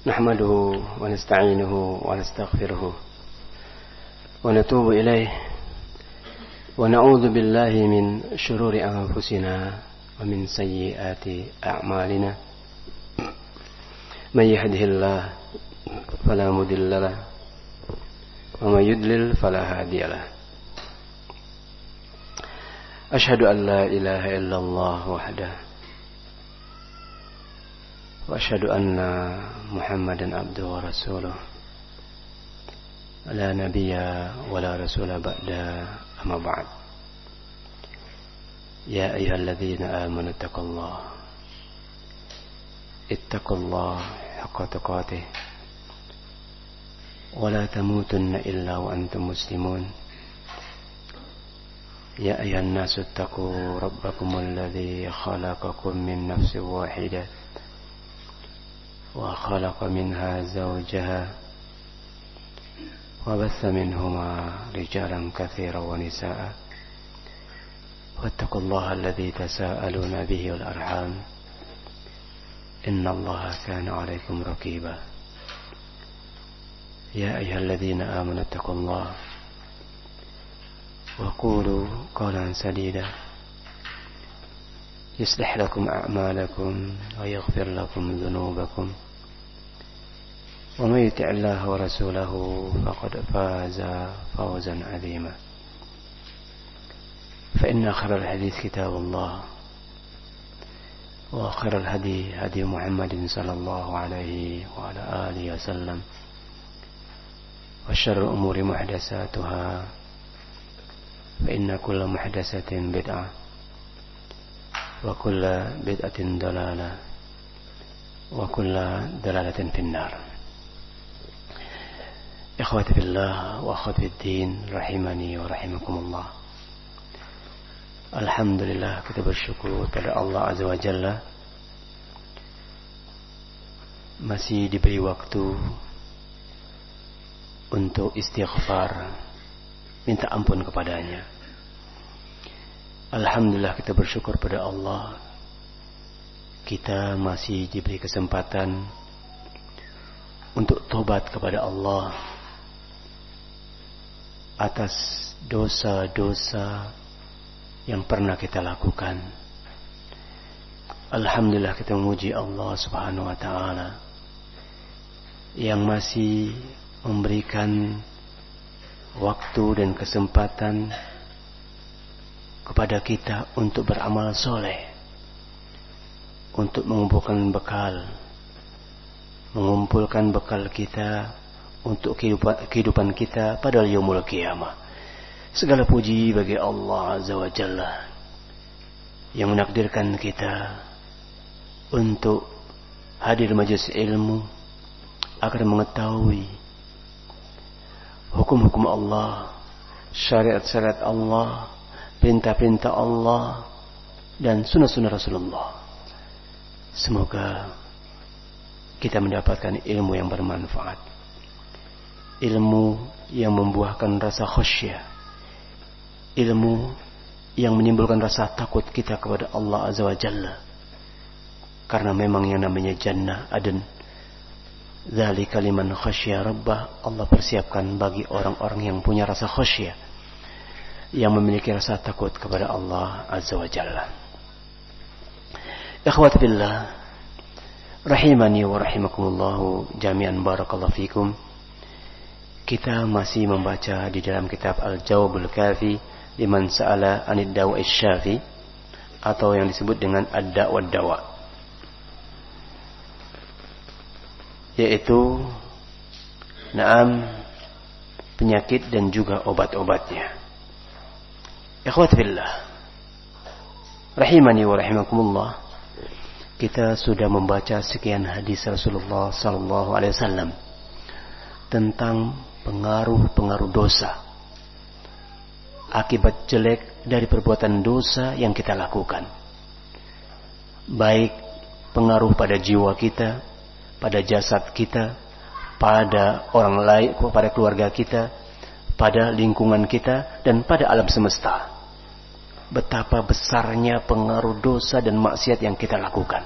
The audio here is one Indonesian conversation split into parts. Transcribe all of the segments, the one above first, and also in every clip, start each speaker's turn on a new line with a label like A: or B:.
A: نحمده ونستعينه ونستغفره ونتوب إليه ونعوذ بالله من شرور أنفسنا ومن سيئات أعمالنا من يهده الله فلا مضل له ومن يضلل فلا هادي له أشهد أن لا إله إلا الله وحده وأشهد أن محمدا عبده ورسوله لا نبي ولا رسول بعد أما بعد يا أيها الذين آمنوا اتقوا الله حق تقاته ولا تموتن إلا وأنتم مسلمون يا أيها الناس اتقوا ربكم الذي خلقكم من نفس واحدة وخلق منها زوجها وبث منهما رجالا كثيرا ونساء واتقوا الله الذي تساءلون به والأرحام إن الله كان عليكم رقيبا يا أيها الذين آمنوا اتقوا الله وقولوا قولا سديدا يصلح لكم أعمالكم ويغفر لكم ذنوبكم ومن يطع الله ورسوله فقد فاز فوزا عظيما فإن خير الحديث كتاب الله وخير الهدي هدي محمد صلى الله عليه وعلى آله وسلم وشر الأمور محدثاتها فإن كل محدثة بدعة وكل بدعة ضلالة وكل ضلالة في النار. Ikhwati billah wa akhwati fiddin rahimani wa rahimakumullah. Alhamdulillah, kita bersyukur pada Allah Azza wa Jalla masih diberi waktu untuk istighfar, minta ampun kepadanya. Alhamdulillah, kita bersyukur pada Allah, kita masih diberi kesempatan untuk tobat kepada Allah atas dosa-dosa yang pernah kita lakukan. Alhamdulillah, kita memuji Allah Subhanahu wa taala yang masih memberikan waktu dan kesempatan kepada kita untuk beramal soleh, untuk mengumpulkan bekal kita untuk kehidupan kita pada yaumul qiyamah. Segala puji bagi Allah Azza wa Jalla yang menakdirkan kita untuk hadir majelis ilmu agar mengetahui hukum-hukum Allah, syariat-syariat Allah, perintah-perintah Allah dan sunnah-sunnah Rasulullah. Semoga kita mendapatkan ilmu yang bermanfaat, ilmu yang membuahkan rasa khasyah, ilmu yang menimbulkan rasa takut kita kepada Allah Azza wa Jalla. Karena memang yang namanya jannah adn, dzalika liman khasyya rabbah, Allah persiapkan bagi orang-orang yang punya rasa khasyah, yang memiliki rasa takut kepada Allah Azza wa Jalla. Ikhwati billah rahimani wa rahimakumullah jami'an, barakallahu fikum. Kita masih membaca di dalam kitab Al-Jawabul Kafi liman sa'ala anid dawa'i syafi, atau yang disebut dengan ad-da'wa dawa, yaitu penyakit dan juga obat-obatnya. Ikhwati billah rahimani wa rahimakumullah, kita sudah membaca sekian hadis Rasulullah sallallahu alaihi wasallam tentang pengaruh-pengaruh dosa, akibat jelek dari perbuatan dosa yang kita lakukan, baik pengaruh pada jiwa kita, pada jasad kita, pada orang lain, pada keluarga kita, pada lingkungan kita, dan pada alam semesta. Betapa besarnya pengaruh dosa dan maksiat yang kita lakukan.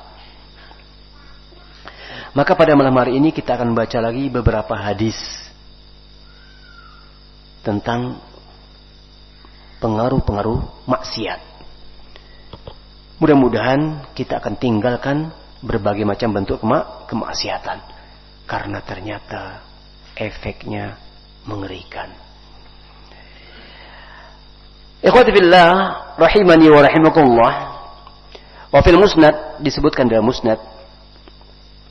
A: Maka pada malam hari ini kita akan baca lagi beberapa hadis tentang pengaruh-pengaruh maksiat. Mudah-mudahan kita akan tinggalkan berbagai macam bentuk kemaksiatan, karena ternyata efeknya mengerikan. Ikhwati fillah rahimani wa rahimakumullah. Wa fil musnad, disebutkan dalam musnad,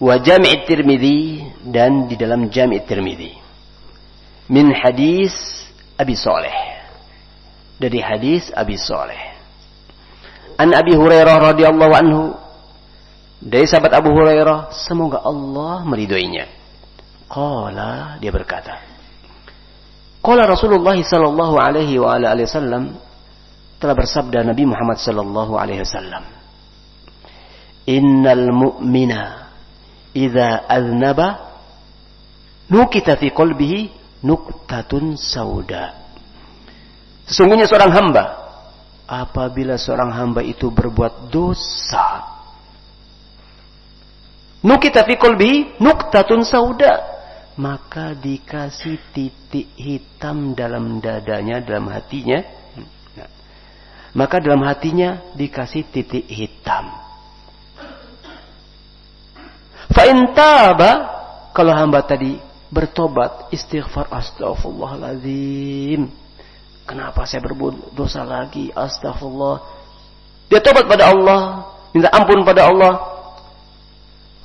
A: wa jami' Tirmidzi, dan di dalam jami' Tirmidzi, min hadis Abi Saleh, dari hadis Abi Saleh, an Abi Hurairah radhiyallahu anhu, dari sahabat Abu Hurairah, semoga Allah meridhoinya. Qala, dia berkata, qala Rasulullah sallallahu alaihi wa alihi wasallam, telah bersabda Nabi Muhammad sallallahu alaihi wasallam, innal mu'mina idza aznaba nukita fi qalbihi nuktatun sauda. Sesungguhnya seorang hamba, apabila seorang hamba itu berbuat dosa, nukita fi qalbihi nuktatun sauda, maka dikasih titik hitam dalam dadanya, dalam hatinya. Maka dalam hatinya dikasih titik hitam. Fa in taba, kalau hamba tadi bertobat, istighfar, astaghfirullahaladzim, kenapa saya berbuat dosa lagi, astagfirullah, dia tobat pada Allah, minta ampun pada Allah,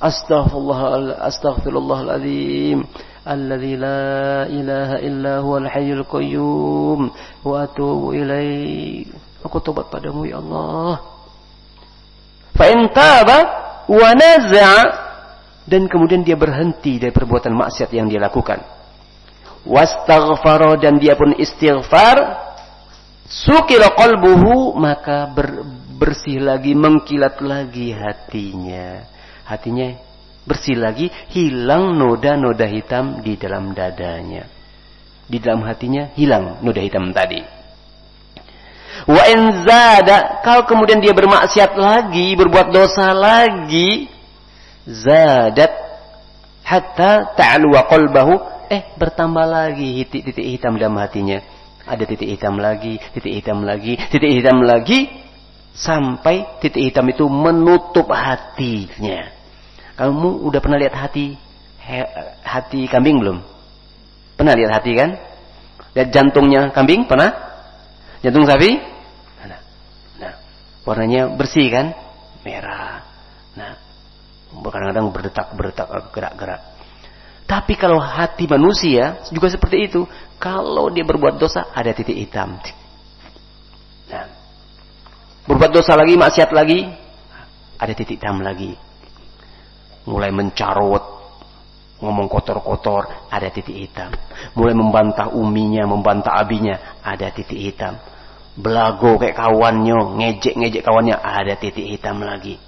A: astaghfirullahaladzim, alladzi la ilaha illa huwal hayyul qayyum wa atubu ilaih, aku tobat padamu ya Allah. Fa in taba wa naza'a, dan kemudian dia berhenti dari perbuatan maksiat yang dia lakukan, wastaghfara, dan dia pun istighfar, sukila qalbuhu, maka bersih lagi, mengkilat lagi hatinya. Hatinya bersih lagi, hilang noda-noda hitam di dalam dadanya. Di dalam hatinya hilang noda hitam tadi. Wa in zada, kalau kemudian dia bermaksiat lagi, berbuat dosa lagi, zadat hatta ta'luwa qalbahu, bertambah lagi titik hitam dalam hatinya. Ada titik hitam lagi, titik hitam lagi, titik hitam lagi, sampai titik hitam itu menutup hatinya. Kamu udah pernah lihat hati kambing belum? Pernah lihat hati kan? Lihat jantungnya kambing, pernah? Jantung sapi? Nah, warnanya bersih kan? Merah. Nah, kadang-kadang berdetak-berdetak, gerak-gerak. Tapi kalau hati manusia juga seperti itu. Kalau dia berbuat dosa, ada titik hitam. Nah, berbuat dosa lagi, maksiat lagi, ada titik hitam lagi. Mulai mencarut, ngomong kotor-kotor, ada titik hitam. Mulai membantah uminya, membantah abinya, ada titik hitam. Belago kayak kawannya, ngejek-ngejek kawannya, ada titik hitam lagi.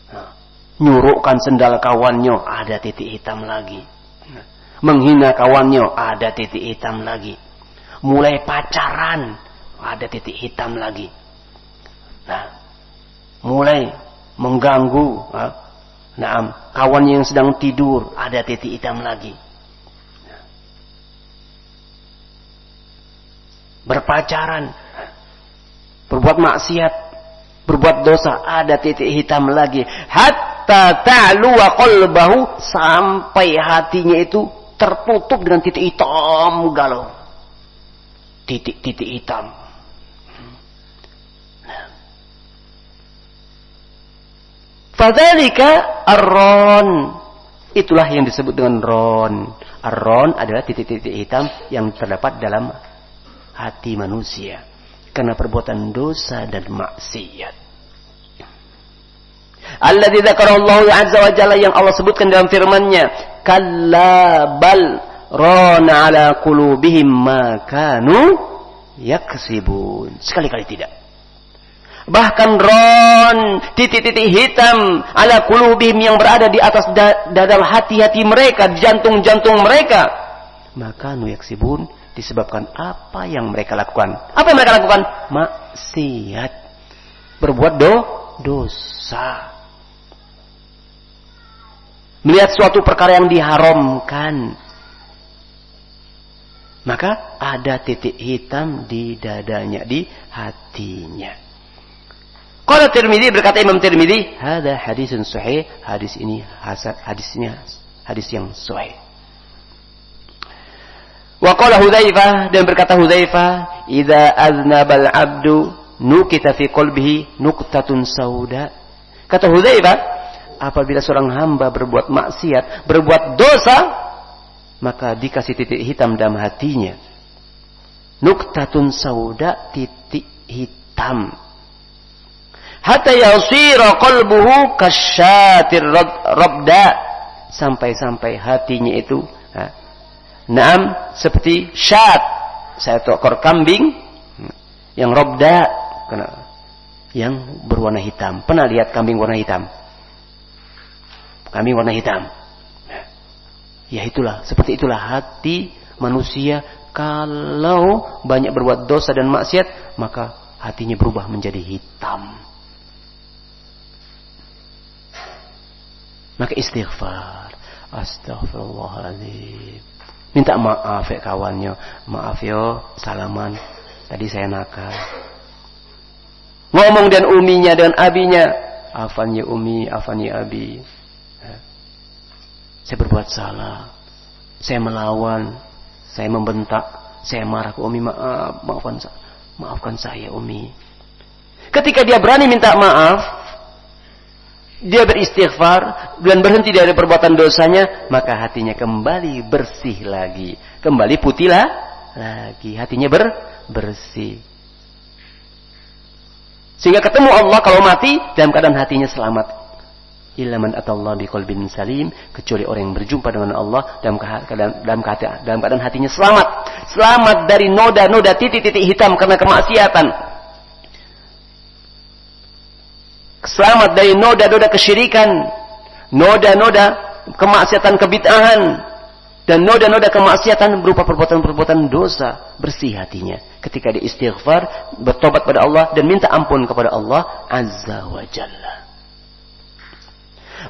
A: Nah, nyurukkan sendal kawannya, ada titik hitam lagi. Menghina kawannya, ada titik hitam lagi. Mulai pacaran, ada titik hitam lagi. Nah, mulai mengganggu kawannya yang sedang tidur, ada titik hitam lagi. Berpacaran, berbuat maksiat, berbuat dosa, ada titik hitam lagi. Hatta ta'luwa qalbahu, sampai hatinya itu tertutup dengan titik hitam galau. Titik-titik hitam. Fadzalika ar-ron. Itulah yang disebut dengan ron. Ar-ron adalah titik-titik hitam yang terdapat dalam hati manusia karena perbuatan dosa dan maksiat. Alladzi dzakarallahu azza wa jalla, yang Allah sebutkan dalam firman-Nya, kalla bal rana ala qulubihim ma kanu yaksibun. Sekali-kali tidak. Bahkan ron, titik-titik hitam, ala qulubihim, yang berada di atas dalam hati-hati mereka, jantung-jantung mereka. Maka nu yaksibun, disebabkan apa yang mereka lakukan. Apa yang mereka lakukan? Maksiat. Berbuat dosa. melihat suatu perkara yang diharamkan, maka ada titik hitam di dadanya, di hatinya. Qala Tirmidzi, berkata Imam Tirmidzi, hada hadisun sahih, hadis ini hadis yang sahih. Wa qala Hudzaifah, dan berkata Hudzaifah, idza aznabal abdu nukita fi qalbihi nuqtatun sauda. Kata Hudzaifah, apabila seorang hamba berbuat maksiat, berbuat dosa, maka dikasih titik hitam dalam hatinya. Nuqtatun sauda, titik hitam. Hatta yasira qalbuhu kasyatir rabda, sampai-sampai hatinya itu naam seperti syat, saya ekor kambing yang robda, yang berwarna hitam. Pernah lihat kambing warna hitam? Kambing warna hitam. Ya itulah, seperti itulah hati manusia kalau banyak berbuat dosa dan maksiat, maka hatinya berubah menjadi hitam. Maka istighfar, astagfirullahaladzim. Minta maaf ya kawannya, maaf yo, salaman, tadi saya nakal. Ngomong dan uminya dan abinya, afan ya umi, afan ya abi. Saya berbuat salah, saya melawan, saya membentak, saya marah ke umi, maaf, maafkan saya umi. Ketika dia berani minta maaf, dia beristighfar dan berhenti dari perbuatan dosanya, maka hatinya kembali bersih lagi, kembali putih lagi, hatinya bersih. Sehingga ketemu Allah kalau mati dalam keadaan hatinya selamat. Illa man atallaha biqalbin salim, kecuali orang yang berjumpa dengan Allah dalam keadaan hatinya selamat, selamat dari noda-noda titik-titik hitam karena kemaksiatan. Selamat dari noda-noda kesyirikan, noda-noda kemaksiatan kebid'ahan, dan noda-noda kemaksiatan berupa perbuatan-perbuatan dosa. Bersih hatinya ketika dia istighfar, bertobat pada Allah dan minta ampun kepada Allah Azza wa Jalla.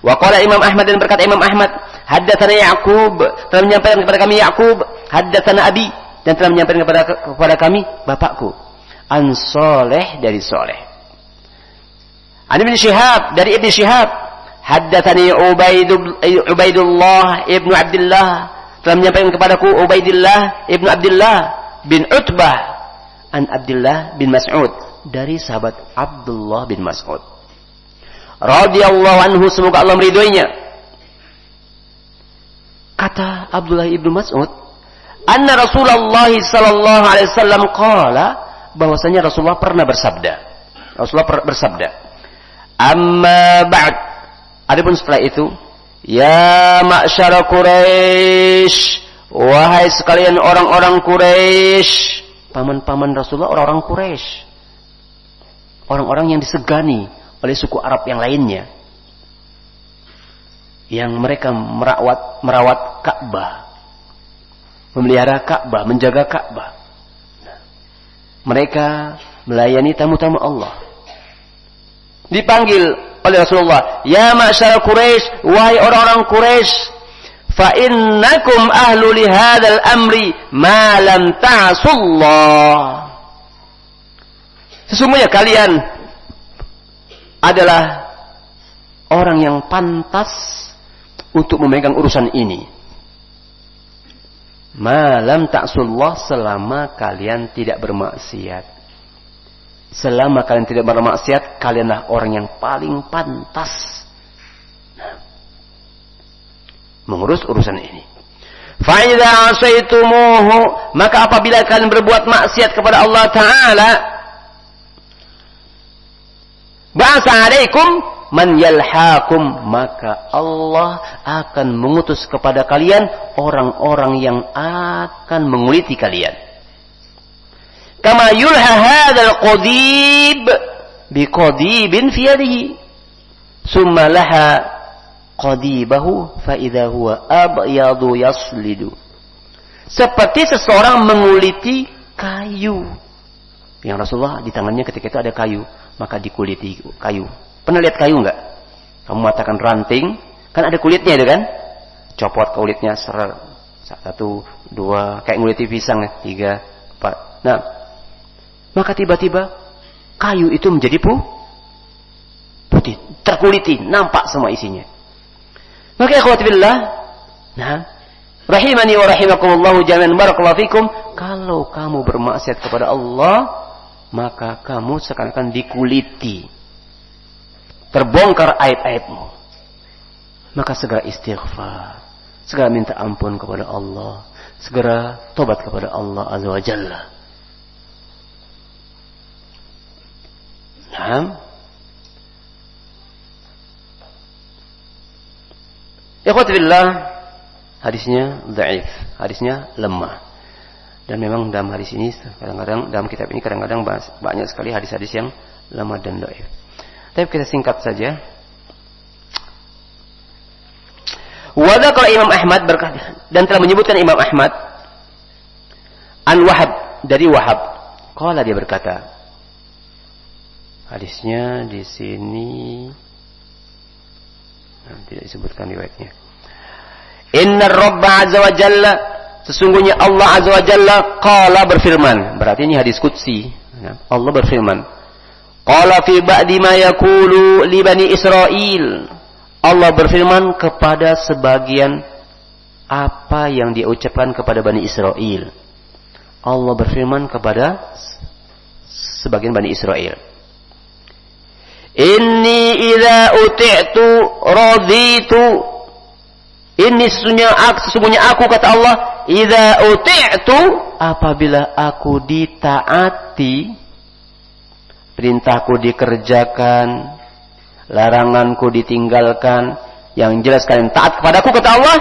A: Wa qala Imam Ahmad, dan berkata Imam Ahmad, haddatsana Ya'qub, telah menyampaikan kepada kami Ya'qub, haddatsana Abi, dan telah menyampaikan kepada kami bapakku, an Saleh, dari Saleh. An Ibn Shihab, dari Ibn Shihab, haddatsani Ubaidullah ibnu Abdullah, telah menyampaikan kepadaku Ubaidillah ibnu Abdullah bin Utbah an Abdullah bin Mas'ud, dari sahabat Abdullah bin Mas'ud radhiyallahu anhu, semoga Allah meridhoinya. Kata Abdullah ibnu Mas'ud, anna Rasulullah sallallahu alaihi wasallam qala, bahwasanya Rasulullah pernah bersabda. Rasulullah bersabda, amma ba'd, adapun setelah itu, ya ma'syara Quraisy, wahai sekalian orang-orang Quraisy. Paman-paman Rasulullah orang-orang Quraisy, orang-orang yang disegani oleh suku Arab yang lainnya, yang mereka merawat Ka'bah, memelihara Ka'bah, menjaga Ka'bah. Mereka melayani tamu-tamu Allah. Dipanggil oleh Rasulullah, ya ma'syara Quraisy, wahai orang-orang Quraisy, fa innakum ahlu li hadzal amri ma lam ta'sullah. Sesungguhnya kalian adalah orang yang pantas untuk memegang urusan ini. Ma lam ta'sullah, selama kalian tidak bermaksiat. Selama kalian tidak bermaksiat, kalianlah orang yang paling pantas mengurus urusan ini. Fa idza asaitumuhu, maka apabila kalian berbuat maksiat kepada Allah Ta'ala, ba'sa alaikum man yalhaqum, maka Allah akan mengutus kepada kalian orang-orang yang akan menguliti kalian. Kama yulha hadzal qadib biqadibin fi yadihi, summa laha qadibahu fa idza huwa abyadu yaslidu. Seperti seseorang menguliti kayu. Yang Rasulullah di tangannya ketika itu ada kayu, maka dikuliti kayu. Pernah lihat kayu enggak? Kamu mengatakan ranting, Kan ada kulitnya itu kan? Copot kulitnya, 1, 2, kayak nguliti pisang ya, 3, 4. Nah, maka tiba-tiba kayu itu menjadi putih, terkuliti, nampak semua isinya. Maka ikhwati billah, nah, rahimani wa rahimakumullah jami'an, barakallahu fikum, kalau kamu bermaksiat kepada Allah, maka kamu seakan-akan dikuliti, terbongkar aib-aibmu. Maka segera istighfar, segera minta ampun kepada Allah, segera tobat kepada Allah Azza wa Jalla. Nah, ikhwati billah, hadisnya dhaif, hadisnya lemah. Dan memang dalam hadis ini kadang-kadang, dalam kitab ini kadang-kadang banyak sekali hadis-hadis yang lemah dan dhaif. Tapi kita singkat saja. Wadakala Imam Ahmad berkata, dan telah menyebutkan Imam Ahmad an Wahab, dari Wahab, qala, dia berkata, hadisnya di sini tidak disebutkan riwayatnya. Inna Rabba azza wa jalla, sesungguhnya Allah azza wa jalla qala, berfirman. Berarti ini hadis qudsi. Allah berfirman, qala fi ba'di ma yaqulu li bani Israil. Allah berfirman kepada sebagian apa yang dia ucapkan kepada Bani Israel. Allah berfirman kepada sebagian Bani Israel, inni idza uti'tu raditu. Ini sesungguhnya aku, kata Allah, idza uti'tu, apabila aku ditaati, perintahku dikerjakan, laranganku ditinggalkan, yang jelas kalian taat kepadaku, kata Allah,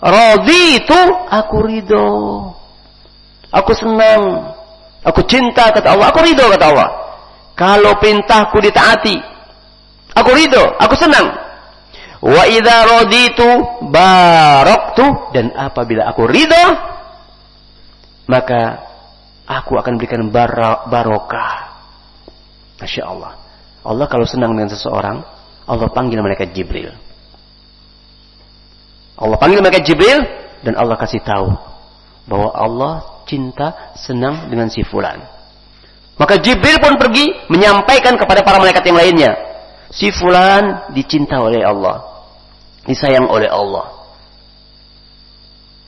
A: raditu, aku ridho, aku senang, aku cinta, kata Allah, aku ridho, kata Allah. Kalau perintahku ditaati, aku ridho, aku senang. Wa idza raditu baraktu, dan apabila aku ridho, maka aku akan berikan barokah. Masya Allah. Allah kalau senang dengan seseorang, Allah panggil malaikat Jibril. Allah panggil malaikat Jibril, dan Allah kasih tahu bahwa Allah cinta, senang dengan si fulan. Maka Jibril pun pergi menyampaikan kepada para malaikat yang lainnya, si fulan dicinta oleh Allah, disayang oleh Allah.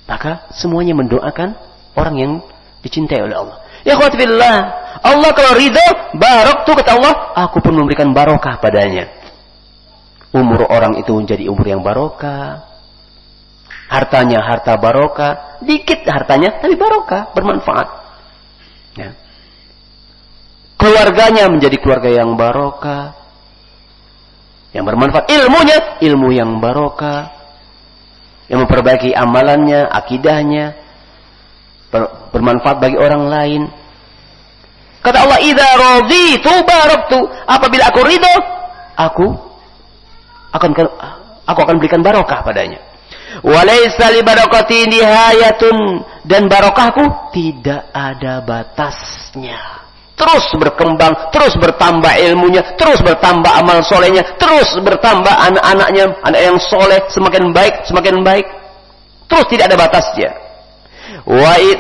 A: Maka semuanya mendoakan orang yang dicintai oleh Allah. Ya khawat billah, Allah kalau ridho, baraktu, kata Allah, aku pun memberikan barokah padanya. Umur orang itu menjadi umur yang barokah. Hartanya harta barokah, dikit hartanya tapi barokah, bermanfaat. Ya. Keluarganya menjadi keluarga yang barokah, yang bermanfaat. Ilmunya, ilmu yang barokah, yang memperbaiki amalannya, akidahnya, bermanfaat bagi orang lain. Kata Allah, idza raditu baraktu, apabila aku ridho, aku akan berikan barokah padanya. Walaysa li barakati nihayatun, dan barokahku tidak ada batasnya. Terus berkembang, terus bertambah ilmunya, terus bertambah amal solehnya, terus bertambah anak-anaknya, anak yang soleh, semakin baik, terus tidak ada batasnya.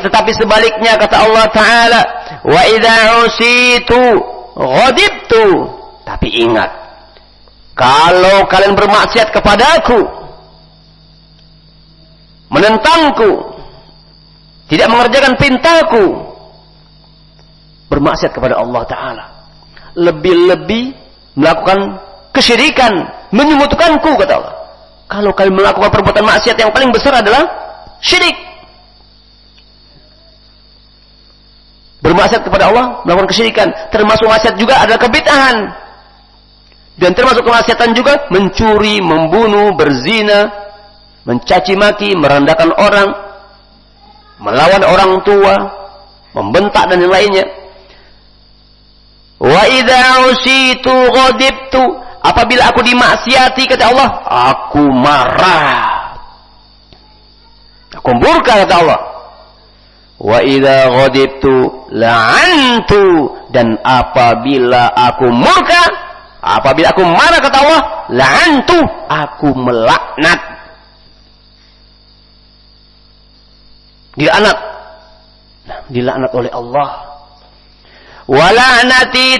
A: Tetapi sebaliknya, kata Allah Ta'ala, wa idza usitu ghadibtu, tapi ingat, kalau kalian bermaksiat kepadaku, menentangku, tidak mengerjakan perintahku, bermaksiat kepada Allah Ta'ala, lebih-lebih melakukan kesyirikan, menyekutukanku, kata Allah. Kalau kalian melakukan perbuatan maksiat, yang paling besar adalah syirik. Bermaksiat kepada Allah, melakukan kesyirikan, termasuk maksiat juga adalah kebid'ahan. Dan termasuk kemaksiatan juga mencuri, membunuh, berzina, mencaci maki, merendahkan orang, melawan orang tua, membentak dan yang lainnya. Wa idza usitu ghadibtu, apabila aku dimaksiati, kata Allah, aku marah, aku murka, kata Allah. Wa idza ghadibtu la'antu, dan apabila aku murka, Apabila aku marah kata Allah, la'antu, aku melaknat. Dilaknat. Nah, dilaknat oleh Allah. Wala'nati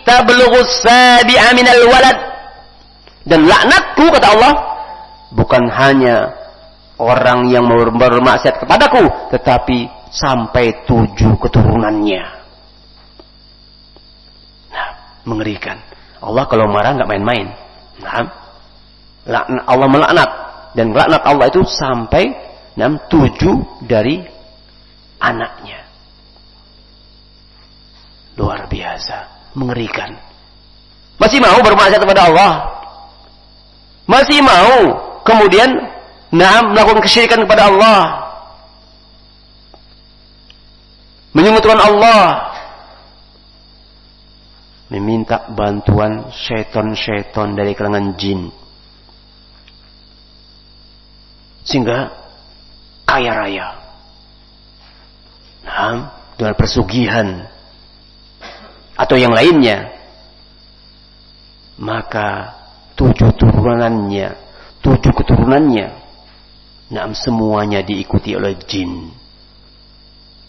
A: tablughu sabi'a minal walad. Dan laknatku kata Allah bukan hanya orang yang bermaksiat kepadaku, tetapi sampai 7 keturunannya. Nah, mengerikan. Allah kalau marah nggak main-main. Nah, Allah melaknat, dan laknat Allah itu sampai 7 dari anaknya. Luar biasa, mengerikan. Masih mau bermaksiat kepada Allah? Masih mau kemudian melakukan kesyirikan kepada Allah, menyekutukan Allah, meminta bantuan syaitan-syaitan dari kalangan jin, sehingga kaya raya, dengan persugihan atau yang lainnya, maka 7 turunannya, 7 keturunannya, semuanya diikuti oleh jin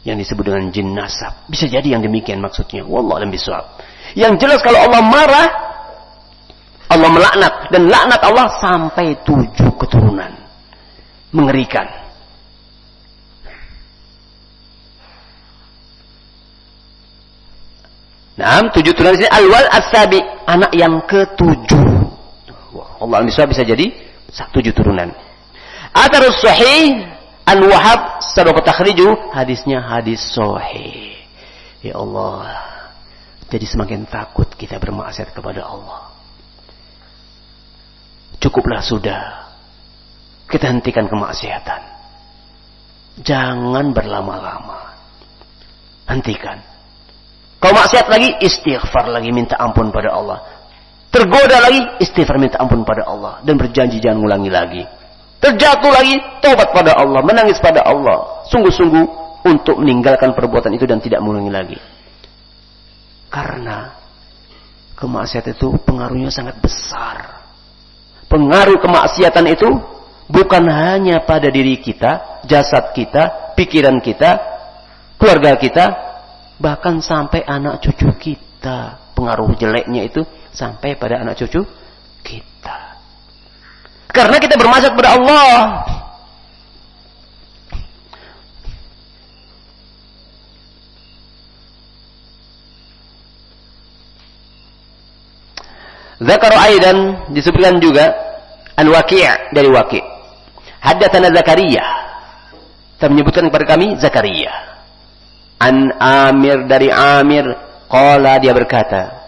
A: yang disebut dengan jin nasab. Bisa jadi yang demikian maksudnya. Wallahu a'lam bishawab. Yang jelas kalau Allah marah, Allah melaknat, dan laknat Allah sampai 7 keturunan. Mengerikan. Nah, 7 turunan ini al-wal as-sabi, anak yang ke-7. Allah bisa jadi 7 turunan. Atarus sahih an Wahab sabaq takhriju, hadisnya hadis sahih. Ya Allah, jadi semakin takut kita bermaksiat kepada Allah. Cukuplah sudah, kita hentikan kemaksiatan. Jangan berlama-lama. Hentikan. Kalau maksiat lagi, istighfar lagi, minta ampun pada Allah. Tergoda lagi, istighfar, minta ampun pada Allah, dan berjanji jangan ngulangi lagi. Terjatuh lagi, taubat pada Allah, menangis pada Allah, sungguh-sungguh untuk meninggalkan perbuatan itu dan tidak mengulangi lagi. Karena kemaksiatan itu pengaruhnya sangat besar. Pengaruh kemaksiatan itu bukan hanya pada diri kita, jasad kita, pikiran kita, keluarga kita, bahkan sampai anak cucu kita. Pengaruh jeleknya itu sampai pada anak cucu kita. Karena kita bermaksiat kepada Allah. Zakar aidan, disebutkan juga an Waqi' dari Waqi'. Haddatsana Zakaria. Kita menyebutkan kepada kami Zakaria. An Amir dari Amir, qala, dia berkata,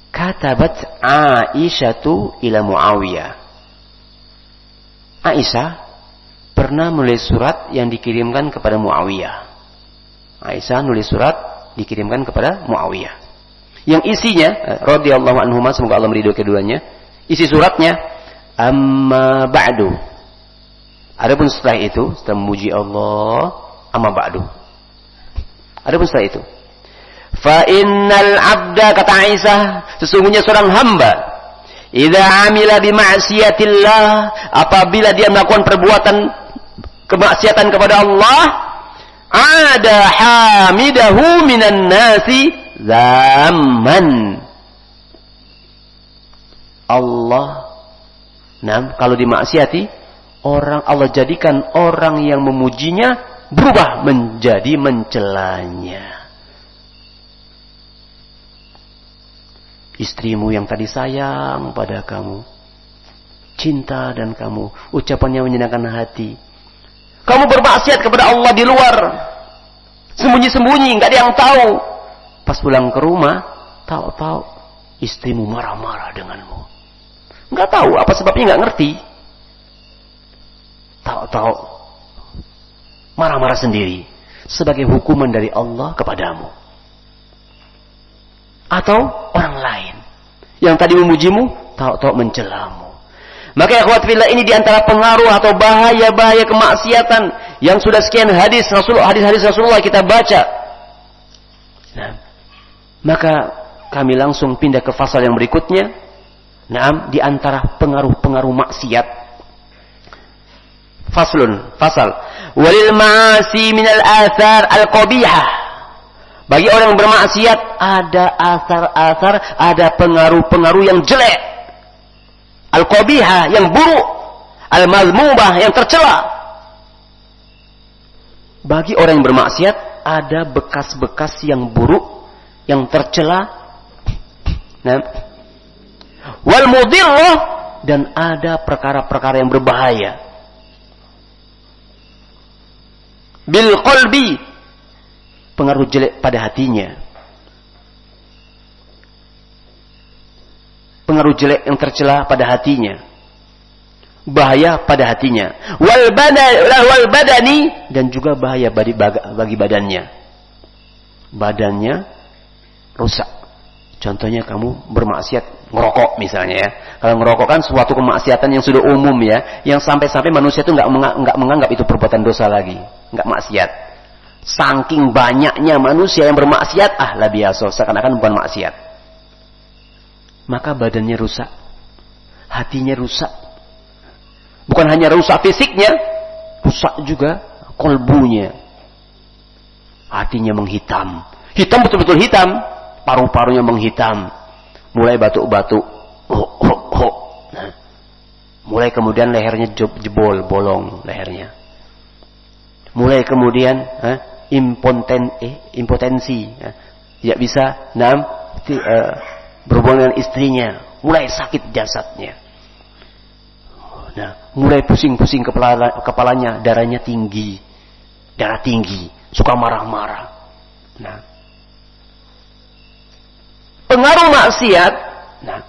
A: katabat Aisyatu ila Muawiyah. Aisyah pernah menulis surat yang dikirimkan kepada Muawiyah. Aisyah nulis surat dikirimkan kepada Muawiyah. Yang isinya, radhiyallahu anhuma, semoga Allah meridhoi keduanya, isi suratnya, amma ba'du. Adapun setelah itu, setelah memuji Allah, amma ba'du. Adapun setelah itu, fa innal abda, kata Aisyah, sesungguhnya seorang hamba, idza amila bi ma'siyatillah, apabila dia melakukan perbuatan kemaksiatan kepada Allah, ada hamidahu minan nasi zaman. Allah, kalau dimaksiati, Allah jadikan orang yang memujinya berubah menjadi mencelanya. Istrimu yang tadi sayang pada kamu, cinta dan kamu, ucapannya menyenangkan hati. Kamu bermaksiat kepada Allah di luar, sembunyi-sembunyi, nggak ada yang tahu. Pas pulang ke rumah, tahu-tahu istrimu marah-marah denganmu. Nggak tahu apa sebabnya, nggak ngerti. Tahu-tahu marah-marah sendiri sebagai hukuman dari Allah kepadamu. Atau orang lain yang tadi memujimu, tahu-tahu mencelamu. Maka ikhwat fillah, ini diantara pengaruh atau bahaya-bahaya kemaksiatan yang sudah sekian hadis Rasulullah kita baca. Nah, maka kami langsung pindah ke fasal yang berikutnya. Naam, di antara pengaruh-pengaruh maksiat. Fasal. Walil ma'asi minal athar al-qabihah. Bagi orang yang bermaksiat ada asar-asar, ada pengaruh-pengaruh yang jelek. Al-qabihah, yang buruk. Al-mazmumah, yang tercela. Bagi orang yang bermaksiat ada bekas-bekas yang buruk, yang tercela. Nah, wal mudirrah, dan ada perkara-perkara yang berbahaya. Bil qalbi, pengaruh jelek pada hatinya. Pengaruh jelek yang tercela pada hatinya. Bahaya pada hatinya. Wal badani, dan juga bahaya bagi badannya. Badannya rusak. Contohnya kamu bermaksiat, ngerokok misalnya ya. Kalau ngerokok kan suatu kemaksiatan yang sudah umum ya, yang sampai-sampai manusia itu nggak menganggap itu perbuatan dosa lagi, nggak maksiat. Saking banyaknya manusia yang bermaksiat, lah biasa, seakan-akan bukan maksiat. Maka badannya rusak, hatinya rusak. Bukan hanya rusak fisiknya, rusak juga kolbunya. Hatinya menghitam, hitam betul-betul hitam. Paru-parunya menghitam, mulai batuk-batuk, nah, mulai kemudian lehernya jebol, bolong lehernya, mulai kemudian impotensi, tidak bisa berhubungan dengan istrinya, mulai sakit jasadnya, nah, mulai pusing-pusing kepalanya, darah tinggi, suka marah-marah, nah. Pengaruh maksiat, nah,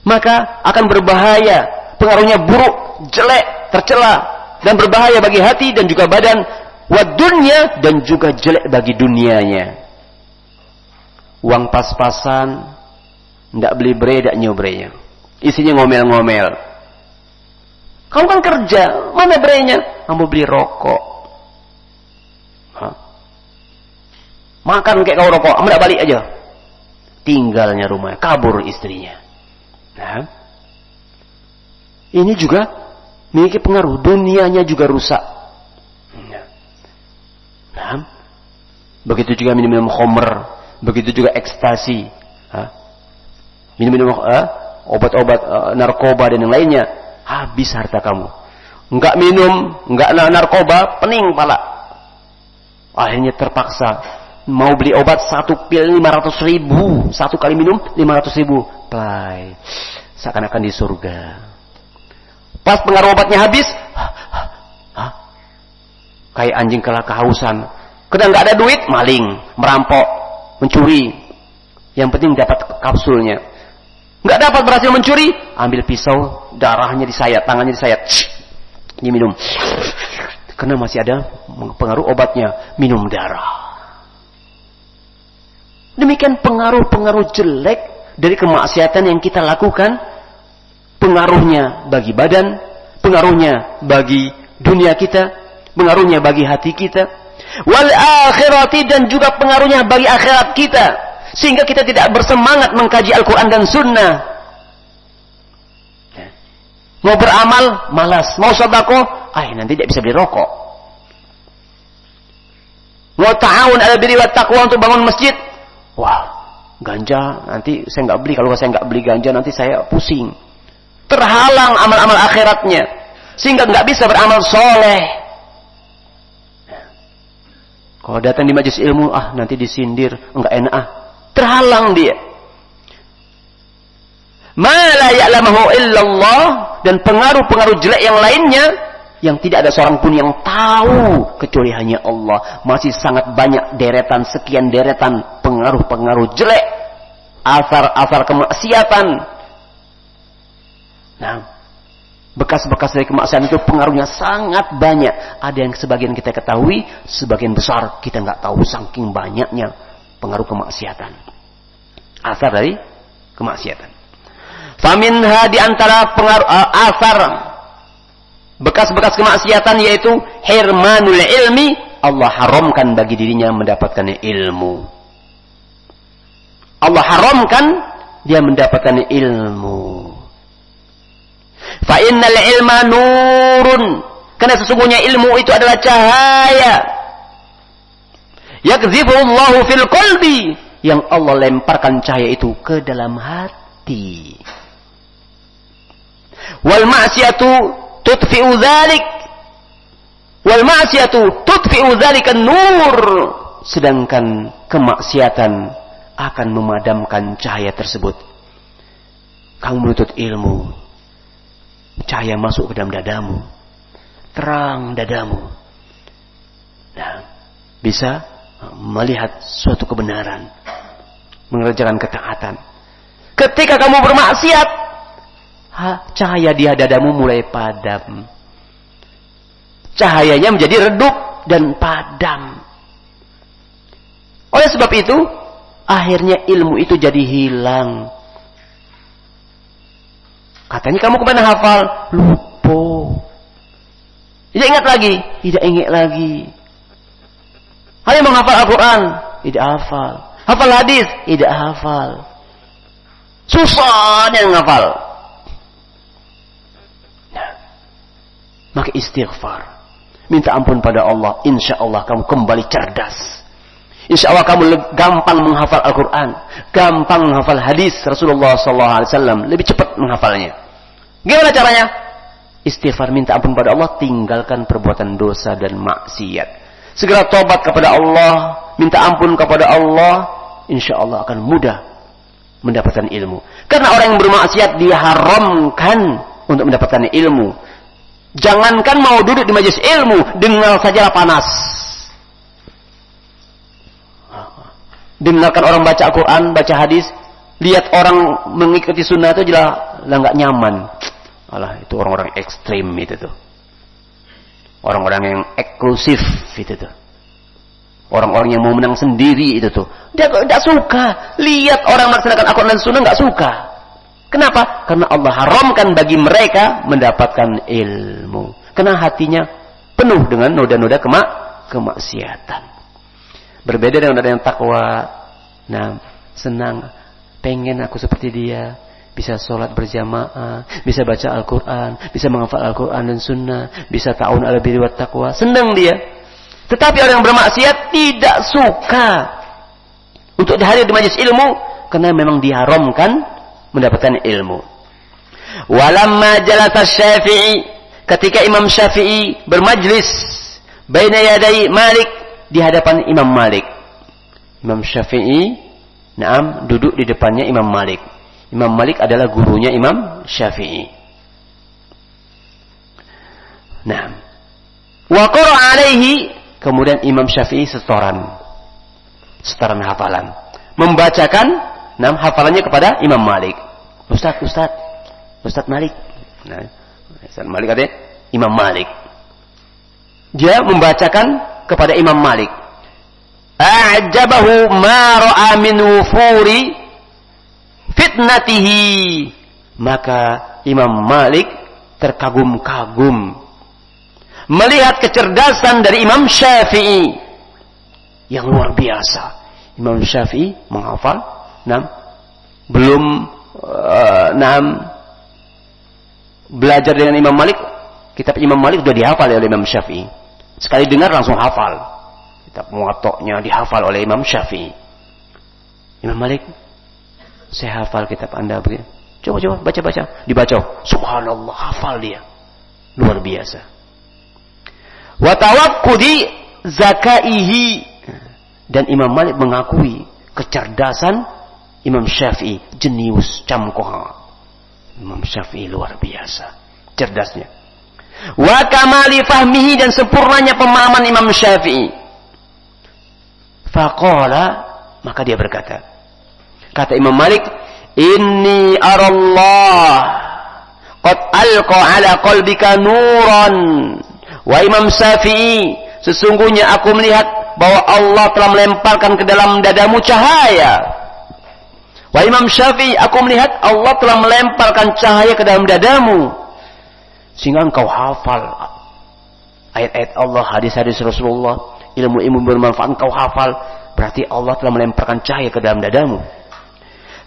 A: maka akan berbahaya. Pengaruhnya buruk, jelek, tercela, dan berbahaya bagi hati dan juga badan. Wad dunya, dan juga jelek bagi dunianya. Uang pas-pasan, ndak beli bre, ndak nyobrenya. Isinya ngomel-ngomel. Kamu kan kerja, mana brenya? Kamu beli rokok. Makan kayak kau rokok, kamu ndak balik aja. Tinggalnya rumah, kabur istrinya. Nah, ini juga memiliki pengaruh, dunianya juga rusak. Nah, begitu juga minum-minum khamr, begitu juga ekstasi, minum-minum obat-obat narkoba dan yang lainnya, habis harta kamu. Enggak minum, enggak narkoba, pening pala. Akhirnya terpaksa mau beli obat 1 pil 500.000, 1 kali minum 500.000, play, seakan-akan di surga. Pas pengaruh obatnya habis, kayak anjing kehausan. Kadang nggak ada duit, maling, merampok, mencuri. Yang penting dapat kapsulnya. Nggak dapat berhasil mencuri, ambil pisau, darahnya disayat, tangannya disayat, diminum. Karena masih ada pengaruh obatnya, minum darah. Demikian pengaruh-pengaruh jelek dari kemaksiatan yang kita lakukan. Pengaruhnya bagi badan, pengaruhnya bagi dunia kita, pengaruhnya bagi hati kita. Wal akhirati, dan juga pengaruhnya bagi akhirat kita. Sehingga kita tidak bersemangat mengkaji Al-Quran dan Sunnah. Mau beramal, malas. Mau sedekah, nanti tidak bisa beli rokok. Mau ta'awun ala birri wat taqwa, untuk bangun masjid, wah, ganja nanti saya nggak beli. Kalau saya nggak beli ganja nanti saya pusing. Terhalang amal-amal akhiratnya, sehingga nggak bisa beramal soleh. Kalau datang di majelis ilmu, nanti disindir, nggak enak, terhalang dia. Ma la ya'lamuhu illallah, dan pengaruh-pengaruh jelek yang lainnya yang tidak ada seorang pun yang tahu kecuali hanya Allah. Masih sangat banyak sekian deretan pengaruh-pengaruh jelek, asar-asar kemaksiatan. Nah, bekas-bekas dari kemaksiatan itu pengaruhnya sangat banyak. Ada yang sebagian kita ketahui, sebagian besar kita nggak tahu, saking banyaknya pengaruh kemaksiatan. Asar dari kemaksiatan. Faminha, di antara pengaruh asar bekas-bekas kemaksiatan, yaitu hirmanul ilmi, Allah haramkan bagi dirinya mendapatkan ilmu. Allah haramkan dia mendapatkan ilmu. Fa innal ilma nurun, karena sesungguhnya ilmu itu adalah cahaya. Yakdhifullahu fil qalbi, yang Allah lemparkan cahaya itu ke dalam hati. Wal ma'siyatu tudfi'u dzalik. Wal ma'siyatu tudfi'u dzalika nur. Sedangkan kemaksiatan akan memadamkan cahaya tersebut. Kamu menuntut ilmu, cahaya masuk ke dalam dadamu, terang dadamu. Nah, bisa melihat suatu kebenaran, mengerjakan ketaatan. Ketika kamu bermaksiat, cahaya di dadamu mulai padam. Cahayanya menjadi redup dan padam. Oleh sebab itu, akhirnya ilmu itu jadi hilang. Katanya kamu kemana hafal? Lupa. Tidak ingat lagi? Tidak ingat lagi. Hanya menghafal Al-Quran? Tidak hafal. Hafal hadis? Tidak hafal. Susah yang menghafal. Nah, maka istighfar. Minta ampun pada Allah. Insya Allah kamu kembali cerdas. Insya Allah kamu gampang menghafal Al-Quran, gampang menghafal hadis Rasulullah SAW, lebih cepat menghafalnya. Gimana caranya? Istighfar, minta ampun pada Allah, tinggalkan perbuatan dosa dan maksiat. Segera tobat kepada Allah, minta ampun kepada Allah, insya Allah akan mudah mendapatkan ilmu. Karena orang yang bermaksiat diharamkan untuk mendapatkan ilmu. Jangankan mau duduk di majelis ilmu, dengar sajalah panas. Dengarkan orang baca Al-Quran, baca hadis, lihat orang mengikuti sunnah itu jelas nggak nyaman. Alah, itu orang-orang ekstrim itu tuh. Orang-orang yang eksklusif itu tuh. Orang-orang yang mau menang sendiri itu tuh. Dia nggak suka lihat orang melaksanakan Al-Quran dan sunnah, nggak suka. Kenapa? Karena Allah haramkan bagi mereka mendapatkan ilmu. Karena hatinya penuh dengan noda-noda kemaksiatan. Berbeda dengan orang yang takwa. Nah, senang, pengen aku seperti dia, bisa sholat berjamaah, bisa baca Al-Quran, bisa menghafal Al-Quran dan sunnah, bisa ta'awun 'alal birri wat taqwa. Senang dia. Tetapi orang yang bermaksiat tidak suka untuk hadir di majelis ilmu karena memang diharamkan mendapatkan ilmu. Walamma jalasa Syafi'i, ketika Imam Syafi'i bermajlis baina yaday Malik, di hadapan Imam Malik. Imam Syafi'i, duduk di depannya Imam Malik. Imam Malik adalah gurunya Imam Syafi'i. Wa qara'a alaihi, kemudian Imam Syafi'i setoran hafalan. Membacakan hafalannya kepada Imam Malik. Ustaz Malik. Nah, Ustaz Malik katanya Imam Malik. Dia membacakan kepada Imam Malik. A'jabahu ma ra'a min wufuri fitnatihi. Maka Imam Malik terkagum-kagum melihat kecerdasan dari Imam Syafi'i yang luar biasa. Imam Syafi'i menghafal belum belajar dengan Imam Malik, kitab Imam Malik sudah dihafal oleh Imam Syafi'i. Sekali dengar langsung hafal. Kitab Muwatta'nya dihafal oleh Imam Syafi'i. Imam Malik, saya hafal kitab Anda begini. Coba baca. Dibaca. Subhanallah, hafal dia. Luar biasa. Wa tawaqqudi zakaihi. Dan Imam Malik mengakui kecerdasan Imam Syafi'i, jenius camkoha. Imam Syafi'i luar biasa cerdasnya. Wa kamali fahmihi, dan sempurnanya pemahaman Imam Syafi'i. Faqala, maka dia berkata, kata Imam Malik, inni arallah qad alqa ala qalbika nuran. Wa Imam Syafi'i, sesungguhnya aku melihat bahwa Allah telah melemparkan ke dalam dadamu cahaya. Wa Imam Syafi'i, aku melihat Allah telah melemparkan cahaya ke dalam dadamu, sehingga engkau hafal ayat-ayat Allah, hadis-hadis Rasulullah, ilmu-ilmu bermanfaat engkau hafal. Berarti Allah telah melemparkan cahaya ke dalam dadamu.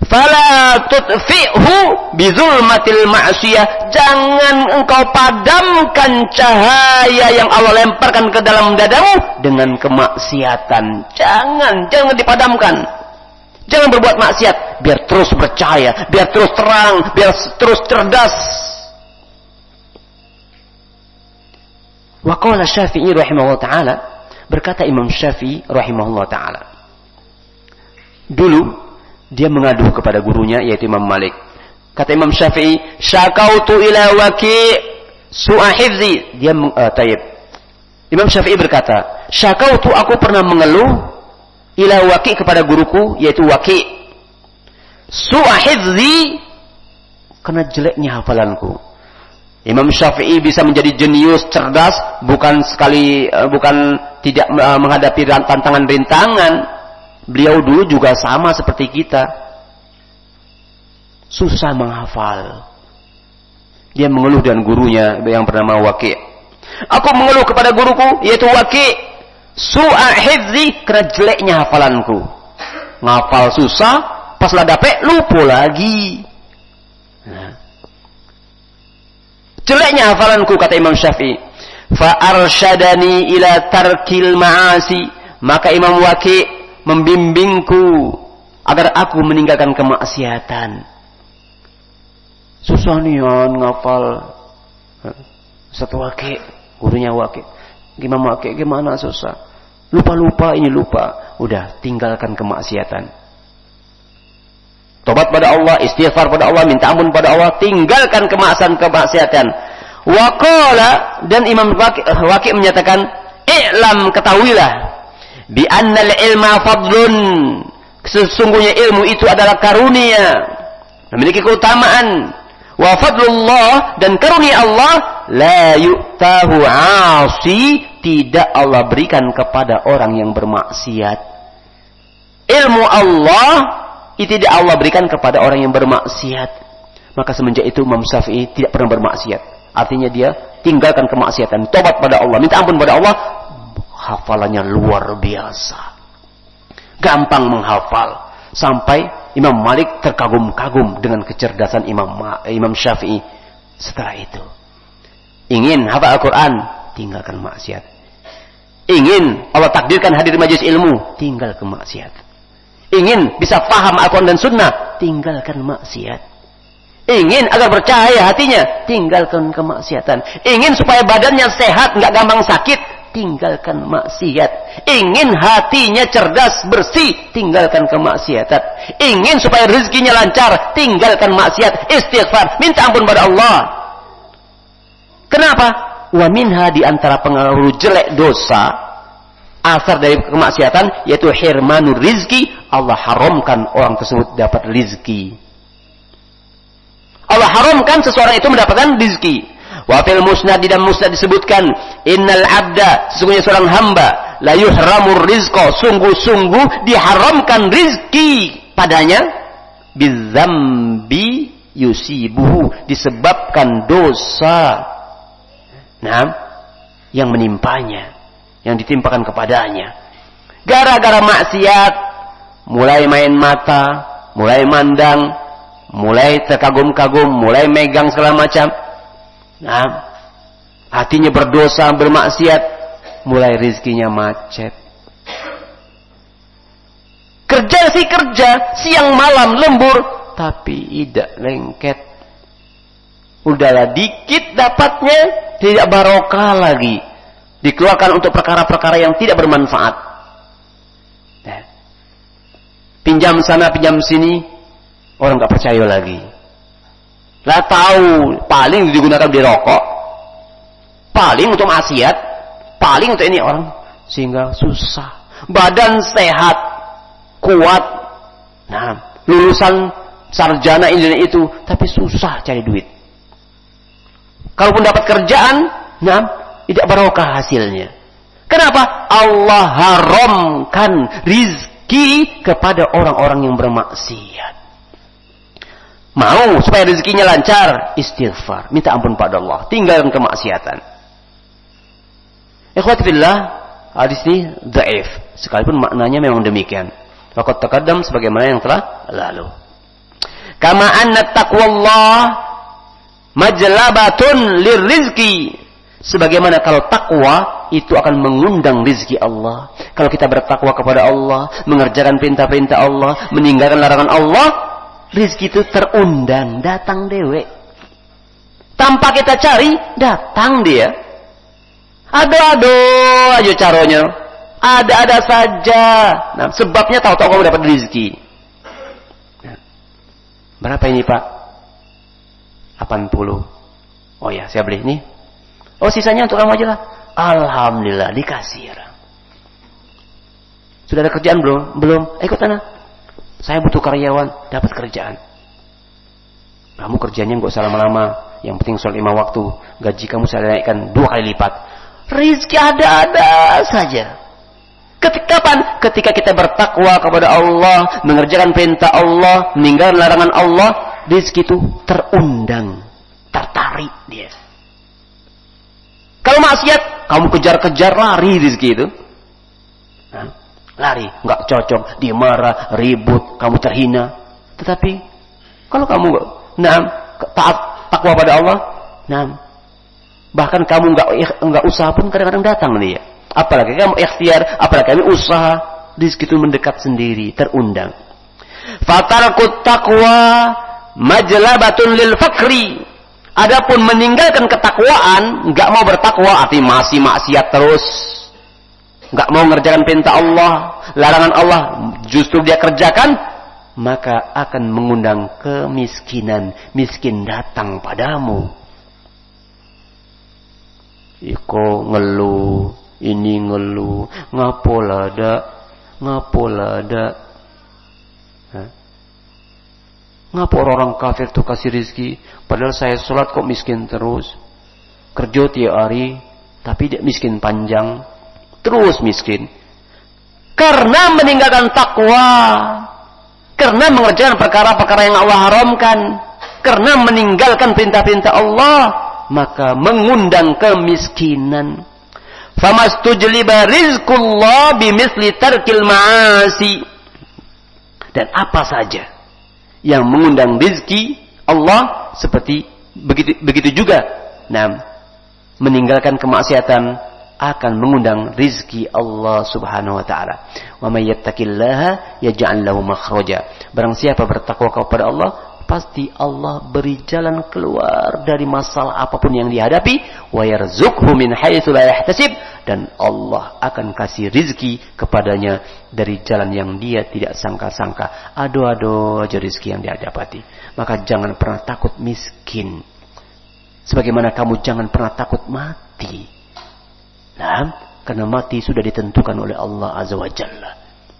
A: Fala tutfi'hu bizulmatil ma'siyah. Jangan engkau padamkan cahaya yang Allah lemparkan ke dalam dadamu dengan kemaksiatan. Jangan dipadamkan. Jangan berbuat maksiat, biar terus bercahaya, biar terus terang, biar terus cerdas. Wa qala Syafi'i rahimahullah ta'ala, berkata Imam Syafi'i rahimahullah ta'ala, dulu dia mengadu kepada gurunya yaitu Imam Malik. Kata Imam Syafi'i, syakautu ila Waki' su'a hifzi. Imam Syafi'i berkata, syakautu, aku pernah mengeluh ila Waki' kepada guruku yaitu Waki' su'a hifzi, karena jeleknya hafalanku. Imam Syafi'i bisa menjadi jenius, cerdas, bukan tidak menghadapi tantangan rintangan. Beliau dulu juga sama seperti kita, susah menghafal. Dia mengeluh dengan gurunya yang bernama Waki'. Aku mengeluh kepada guruku yaitu Waki' su'a hifzi, karena jeleknya hafalanku. Ngafal susah, pas lah dapet lupa lagi. Jeleknya hafalanku, kata Imam Syafi'i. Fa arsyadani ila tarkil ma'asi, maka Imam Waki' membimbingku agar aku meninggalkan kemaksiatan. Susah nih ngafal. Satu Waki', gurunya Waki'. Gimana Waki', gimana susah? Lupa ini lupa. Udah, tinggalkan kemaksiatan. Tobat pada Allah, istighfar pada Allah, minta ampun pada Allah, tinggalkan kemaksiatan. Wa qala, dan Imam Waki' menyatakan, i'lam, ketahuilah, bi annal ilma fadlun, sesungguhnya ilmu itu adalah karunia, memiliki keutamaan. Wa fadlullah, dan karunia Allah, la yu'tahu 'asi, tidak Allah berikan kepada orang yang bermaksiat. Ilmu Allah itu tidak Allah berikan kepada orang yang bermaksiat. Maka semenjak itu Imam Syafi'i tidak pernah bermaksiat. Artinya dia tinggalkan kemaksiatan, tobat pada Allah, minta ampun pada Allah. Hafalannya luar biasa, gampang menghafal, sampai Imam Malik terkagum-kagum dengan kecerdasan Imam Syafi'i. Setelah itu, ingin hafal Al-Quran, tinggalkan maksiat. Ingin Allah takdirkan hadir majelis ilmu, tinggalkan maksiat. Ingin bisa paham Al-Quran dan Sunnah, tinggalkan maksiat. Ingin agar bercahaya hatinya, tinggalkan kemaksiatan. Ingin supaya badannya sehat, nggak gampang sakit, tinggalkan maksiat. Ingin hatinya cerdas, bersih, tinggalkan kemaksiatan. Ingin supaya rezekinya lancar, tinggalkan maksiat. Istighfar, minta ampun pada Allah. Kenapa? Wa minha, di antara pengaruh jelek dosa, asar dari kemaksiatan, yaitu hirmanur rizki. Allah haramkan orang tersebut dapat rizki. Allah haramkan seseorang itu mendapatkan rizki. Wa fil musnad, di dalam musnad disebutkan, innal abda, sesungguhnya seorang hamba, la yuhramur rizqa, sungguh-sungguh diharamkan rizki padanya, bidzambi yusibuhu, disebabkan dosa yang menimpanya, yang ditimpakan kepadanya. Gara-gara maksiat, mulai main mata, mulai mandang, mulai terkagum-kagum, mulai megang segala macam. Hatinya berdosa, bermaksiat, mulai rizkinya macet. Kerja sih kerja, siang malam lembur, tapi tidak lengket. Udahlah dikit dapatnya, tidak barokah lagi. Dikeluarkan untuk perkara-perkara yang tidak bermanfaat. Pinjam sana, pinjam sini, orang nggak percaya lagi. Lah tahu, paling digunakan di rokok, paling untuk maksiat, paling untuk ini orang, sehingga susah. Badan sehat, kuat, lulusan sarjana ini itu, tapi susah cari duit. Kalaupun dapat kerjaan, tidak barokah hasilnya. Kenapa? Allah haramkan rizki kepada orang-orang yang bermaksiat. Mau supaya rezekinya lancar, istighfar, minta ampun pada Allah, tinggalkan kemaksiatan. Ikhwati fillah, hadis ini dhaif, sekalipun maknanya memang demikian. Faqad taqaddam, sebagaimana yang telah lalu. Kama anna taqwallah majlabatun lirizki. Sebagaimana kalau takwa itu akan mengundang rizki Allah. Kalau kita bertakwa kepada Allah, mengerjakan perintah-perintah Allah, meninggalkan larangan Allah, rizki itu terundang, datang dewe. Tanpa kita cari, datang dia. Aduh, aja caranya. Ada-ada saja. Nah, sebabnya tahu-tahu kamu dapat rizki. Nah, berapa ini Pak? 80. Oh ya, saya beli ini. Oh, sisanya untuk kamu aja lah. Alhamdulillah, dikasih. Sudah ada kerjaan belum? Belum. Ikut sana. Saya butuh karyawan, dapat kerjaan. Kamu kerjanya nggak usah lama-lama. Yang penting sholat 5 waktu. Gaji kamu saya naikkan 2 kali lipat. Rizki ada-ada saja. Kapan? Ketika kita bertakwa kepada Allah, mengerjakan perintah Allah, meninggalkan larangan Allah, rizki itu terundang, tertarik dia. Kalau maksiat, kamu kejar-kejar, lari rizki itu. Nah, lari, nggak cocok, dimarah, ribut, kamu terhina. Tetapi kalau kamu taat takwa pada Allah, bahkan kamu nggak usaha pun kadang-kadang datang dia. Apalagi kamu ikhtiar, apalagi kamu usaha, rizki itu mendekat sendiri, terundang. Fatarkut taqwa majlabatun lil fakri. Adapun meninggalkan ketakwaan, nggak mau bertakwa, artinya masih maksiat terus, nggak mau mengerjakan perintah Allah, larangan Allah, justru dia kerjakan, maka akan mengundang kemiskinan, miskin datang padamu. Iko ngeluh, ini ngeluh, ngapolada. Ngapa orang kafir tuh kasih rizki, padahal saya sholat kok miskin terus, kerja tiap hari, tapi dia miskin panjang, terus miskin. Karena meninggalkan takwa, karena mengerjakan perkara-perkara yang Allah haramkan, karena meninggalkan perintah-perintah Allah, maka mengundang kemiskinan. Famastujliba rizqullah bimisli tarkil ma'asi. Dan apa saja yang mengundang rizki Allah seperti begitu juga. Nah, meninggalkan kemaksiatan akan mengundang rizki Allah Subhanahu wa taala. Wa may yattaqillaha yaj'al lahu makhraja. Barang siapa bertakwa kepada Allah, pasti Allah beri jalan keluar dari masalah apapun yang dihadapi. Wa yarzuqhu min haitsu la yahtasib. Dan Allah akan kasih rizki kepadanya dari jalan yang dia tidak sangka-sangka. Aduh aja rizki yang dia dapati. Maka jangan pernah takut miskin. Sebagaimana kamu jangan pernah takut mati. Nah, karena mati sudah ditentukan oleh Allah Azza wa Jalla.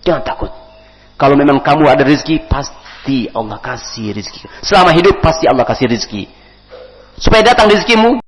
A: Jangan takut. Kalau memang kamu ada rizki, pasti Allah kasih rizki. Selama hidup pasti Allah kasih rizki. Supaya datang rizkimu,